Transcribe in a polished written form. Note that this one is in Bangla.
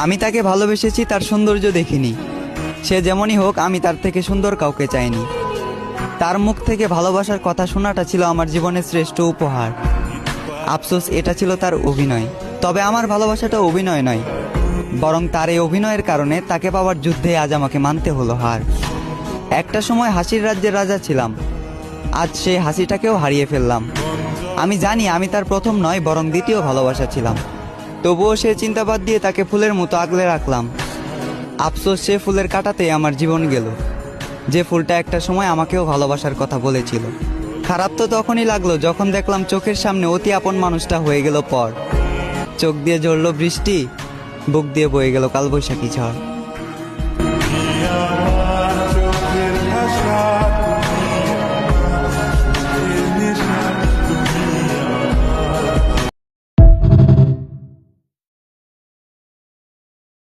আমি তাকে ভালোবেসেছি তার সৌন্দর্য দেখিনি। সে যেমনই হোক, আমি তার থেকে সুন্দর কাউকে চাইনি। তার মুখ থেকে ভালোবাসার কথা শোনাটা ছিল আমার জীবনের শ্রেষ্ঠ উপহার। আফসোস, এটা ছিল তার অভিনয়। তবে আমার ভালোবাসাটা অভিনয় নয়, বরং তার এই অভিনয়ের কারণে তাকে পাওয়ার যুদ্ধে আজ আমাকে মানতে হলো হার। একটা সময় হাসির রাজ্যের রাজা ছিলাম, আজ সেই হাসিটাকেও হারিয়ে ফেললাম। আমি জানি আমি তার প্রথম নয়, বরং দ্বিতীয় ভালোবাসা ছিলাম। তবুও সে চিন্তা বাদ দিয়ে তাকে ফুলের মতো আগলে রাখলাম। আফসোস, সে ফুলের কাঁটাতেই আমার জীবন গেল, যে ফুলটা একটা সময় আমাকেও ভালোবাসার কথা বলেছিল। খারাপ তো তখনই লাগলো যখন দেখলাম চোখের সামনে অতি আপন মানুষটা হয়ে গেল পর। চোখ দিয়ে ঝরল বৃষ্টি, বুক দিয়ে বয়ে গেল কালবৈশাখী ঝড়।